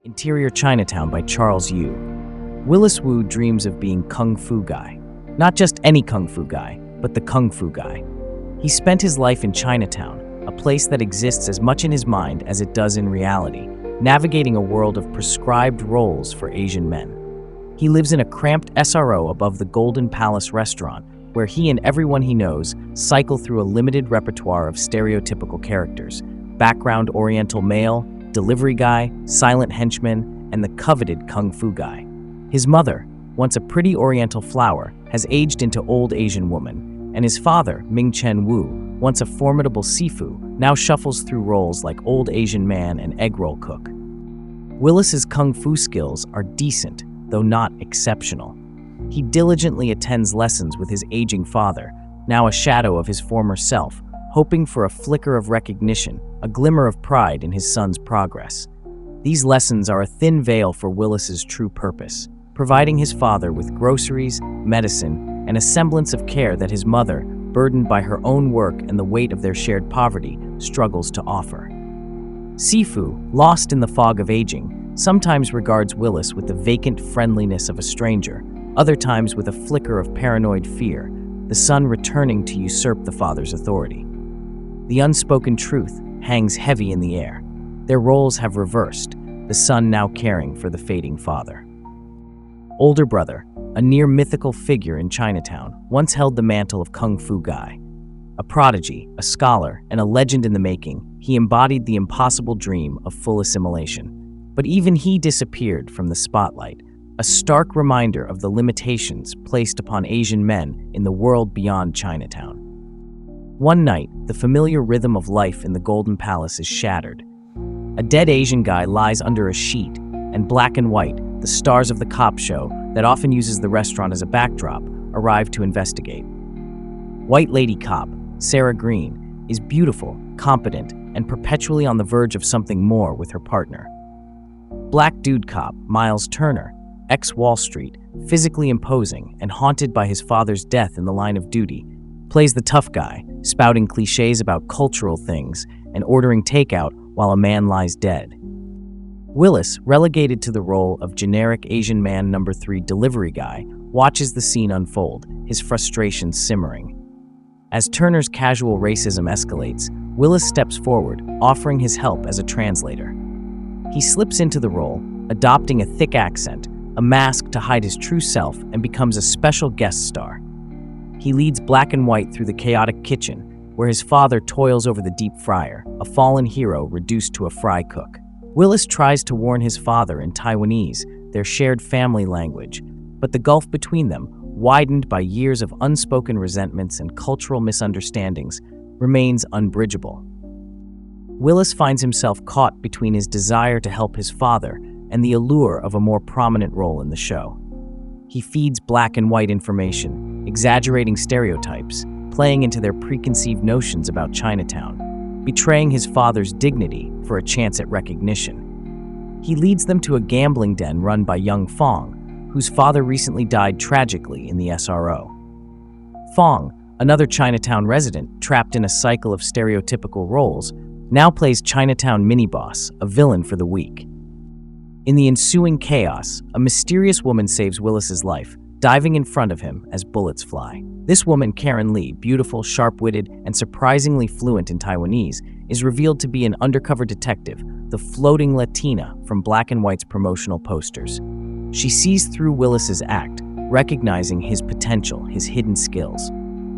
Interior Chinatown by Charles Yu. Willis Wu dreams of being Kung Fu Guy. Not just any Kung Fu Guy, but the Kung Fu Guy. He spent his life in Chinatown, a place that exists as much in his mind as it does in reality, navigating a world of prescribed roles for Asian men. He lives in a cramped SRO above the Golden Palace restaurant, where he and everyone he knows cycle through a limited repertoire of stereotypical characters: background Oriental male, delivery guy, silent henchman, and the coveted Kung Fu Guy. His mother, once a pretty Oriental flower, has aged into old Asian woman, and his father, Ming Chen Wu, once a formidable sifu, now shuffles through roles like old Asian man and egg roll cook. Willis's Kung Fu skills are decent, though not exceptional. He diligently attends lessons with his aging father, now a shadow of his former self, hoping for a flicker of recognition, a glimmer of pride in his son's progress. These lessons are a thin veil for Willis's true purpose, providing his father with groceries, medicine, and a semblance of care that his mother, burdened by her own work and the weight of their shared poverty, struggles to offer. Sifu, lost in the fog of aging, sometimes regards Willis with the vacant friendliness of a stranger, other times with a flicker of paranoid fear, the son returning to usurp the father's authority. The unspoken truth hangs heavy in the air. Their roles have reversed, the son now caring for the fading father. Older brother, a near mythical figure in Chinatown, once held the mantle of Kung Fu Guy. A prodigy, a scholar, and a legend in the making, he embodied the impossible dream of full assimilation. But even he disappeared from the spotlight, a stark reminder of the limitations placed upon Asian men in the world beyond Chinatown. One night, the familiar rhythm of life in the Golden Palace is shattered. A dead Asian guy lies under a sheet, and black and white, the stars of the cop show that often uses the restaurant as a backdrop, arrive to investigate. White Lady Cop, Sarah Green, is beautiful, competent, and perpetually on the verge of something more with her partner. Black Dude Cop, Miles Turner, ex-Wall Street, physically imposing and haunted by his father's death in the line of duty, plays the tough guy, spouting cliches about cultural things and ordering takeout while a man lies dead. Willis, relegated to the role of generic Asian man number 3 delivery guy, watches the scene unfold, his frustration simmering. As Turner's casual racism escalates, Willis steps forward, offering his help as a translator. He slips into the role, adopting a thick accent, a mask to hide his true self, and becomes a special guest star. He leads Black and White through the chaotic kitchen, where his father toils over the deep fryer, a fallen hero reduced to a fry cook. Willis tries to warn his father in Taiwanese, their shared family language, but the gulf between them, widened by years of unspoken resentments and cultural misunderstandings, remains unbridgeable. Willis finds himself caught between his desire to help his father and the allure of a more prominent role in the show. He feeds Black and White information, exaggerating stereotypes, playing into their preconceived notions about Chinatown, betraying his father's dignity for a chance at recognition. He leads them to a gambling den run by young Fong, whose father recently died tragically in the SRO. Fong, another Chinatown resident trapped in a cycle of stereotypical roles, now plays Chinatown mini-boss, a villain for the weak. In the ensuing chaos, a mysterious woman saves Willis's life, diving in front of him as bullets fly. This woman, Karen Lee, beautiful, sharp-witted, and surprisingly fluent in Taiwanese, is revealed to be an undercover detective, the floating Latina from Black and White's promotional posters. She sees through Willis's act, recognizing his potential, his hidden skills.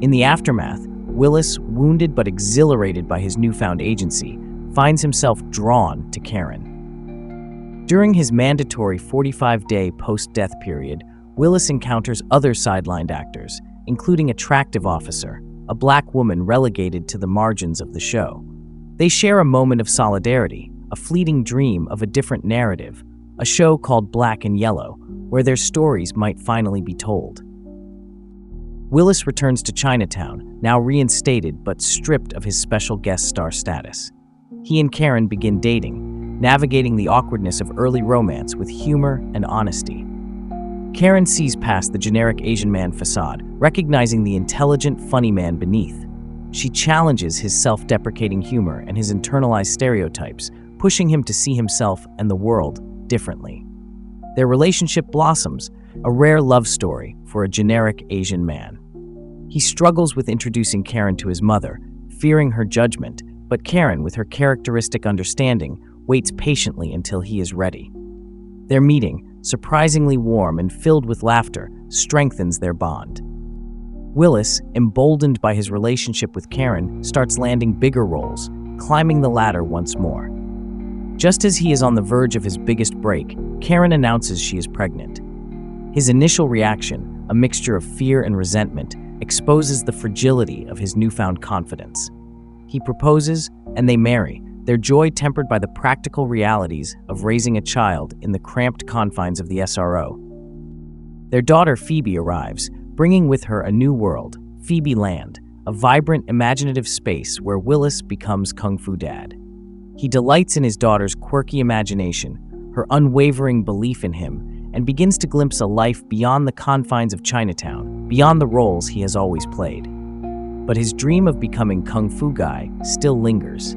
In the aftermath, Willis, wounded but exhilarated by his newfound agency, finds himself drawn to Karen. During his mandatory 45-day post-death period, Willis encounters other sidelined actors, including a attractive officer, a Black woman relegated to the margins of the show. They share a moment of solidarity, a fleeting dream of a different narrative, a show called Black and Yellow, where their stories might finally be told. Willis returns to Chinatown, now reinstated but stripped of his special guest star status. He and Karen begin dating, navigating the awkwardness of early romance with humor and honesty. Karen sees past the generic Asian man facade, recognizing the intelligent, funny man beneath. She challenges his self-deprecating humor and his internalized stereotypes, pushing him to see himself and the world differently. Their relationship blossoms, a rare love story for a generic Asian man. He struggles with introducing Karen to his mother, fearing her judgment, but Karen, with her characteristic understanding, waits patiently until he is ready. Their meeting, surprisingly warm and filled with laughter, strengthens their bond. Willis, emboldened by his relationship with Karen, starts landing bigger roles, climbing the ladder once more. Just as he is on the verge of his biggest break, Karen announces she is pregnant. His initial reaction, a mixture of fear and resentment, exposes the fragility of his newfound confidence. He proposes, and they marry, their joy tempered by the practical realities of raising a child in the cramped confines of the SRO. Their daughter Phoebe arrives, bringing with her a new world, Phoebe Land, a vibrant, imaginative space where Willis becomes Kung Fu Dad. He delights in his daughter's quirky imagination, her unwavering belief in him, and begins to glimpse a life beyond the confines of Chinatown, beyond the roles he has always played. But his dream of becoming Kung Fu Guy still lingers.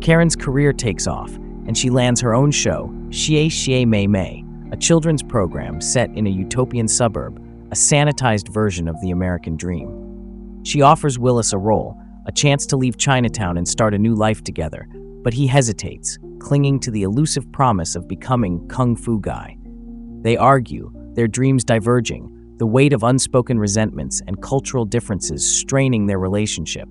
Karen's career takes off, and she lands her own show, Xie Xie Mei Mei, a children's program set in a utopian suburb, a sanitized version of the American dream. She offers Willis a role, a chance to leave Chinatown and start a new life together, but he hesitates, clinging to the elusive promise of becoming Kung Fu Guy. They argue, their dreams diverging, the weight of unspoken resentments and cultural differences straining their relationship.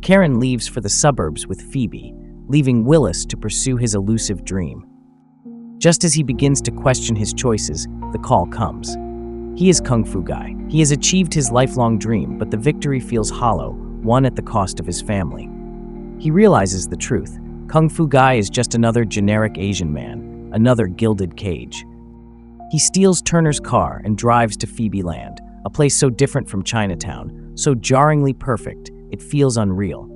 Karen leaves for the suburbs with Phoebe, leaving Willis to pursue his elusive dream. Just as he begins to question his choices, the call comes. He is Kung Fu Guy. He has achieved his lifelong dream, but the victory feels hollow, one at the cost of his family. He realizes the truth. Kung Fu Guy is just another generic Asian man, another gilded cage. He steals Turner's car and drives to Phoebe Land, a place so different from Chinatown, so jarringly perfect, it feels unreal.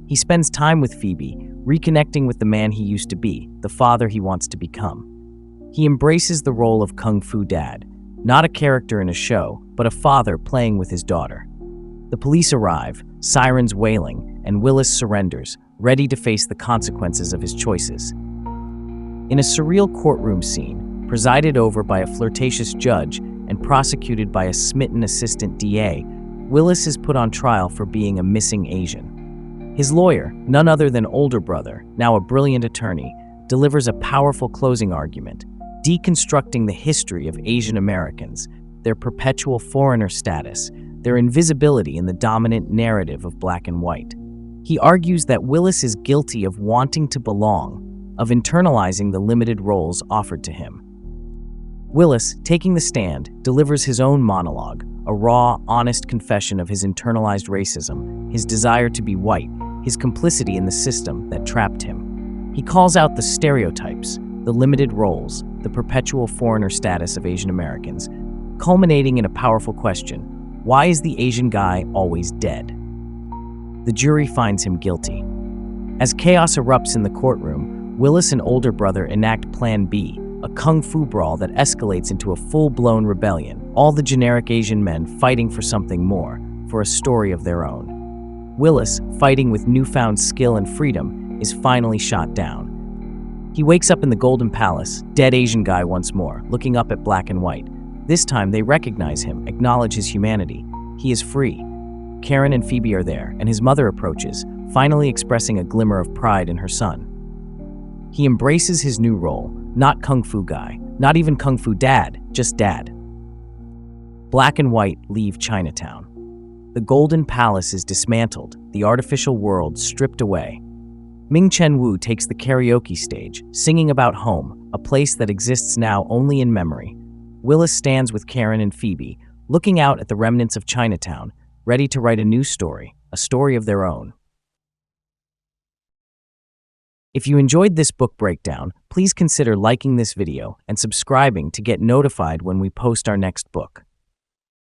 He spends time with Phoebe, reconnecting with the man he used to be, the father he wants to become. He embraces the role of Kung Fu Dad, not a character in a show, but a father playing with his daughter. The police arrive, sirens wailing, and Willis surrenders, ready to face the consequences of his choices. In a surreal courtroom scene, presided over by a flirtatious judge and prosecuted by a smitten assistant DA, Willis is put on trial for being a missing Asian. His lawyer, none other than older brother, now a brilliant attorney, delivers a powerful closing argument, deconstructing the history of Asian Americans, their perpetual foreigner status, their invisibility in the dominant narrative of black and white. He argues that Willis is guilty of wanting to belong, of internalizing the limited roles offered to him. Willis, taking the stand, delivers his own monologue, a raw, honest confession of his internalized racism, his desire to be white, his complicity in the system that trapped him. He calls out the stereotypes, the limited roles, the perpetual foreigner status of Asian Americans, culminating in a powerful question: why is the Asian guy always dead? The jury finds him guilty. As chaos erupts in the courtroom, Willis and older brother enact Plan B, a kung fu brawl that escalates into a full-blown rebellion, all the generic Asian men fighting for something more, for a story of their own. Willis, fighting with newfound skill and freedom, is finally shot down. He wakes up in the Golden Palace, dead Asian guy once more, looking up at black and white. This time they recognize him, acknowledge his humanity. He is free. Karen and Phoebe are there, and his mother approaches, finally expressing a glimmer of pride in her son. He embraces his new role, not Kung Fu Guy, not even Kung Fu Dad, just Dad. Black and white leave Chinatown. The Golden Palace is dismantled, the artificial world stripped away. Ming Chen Wu takes the karaoke stage, singing about home, a place that exists now only in memory. Willis stands with Karen and Phoebe, looking out at the remnants of Chinatown, ready to write a new story, a story of their own. If you enjoyed this book breakdown, please consider liking this video and subscribing to get notified when we post our next book.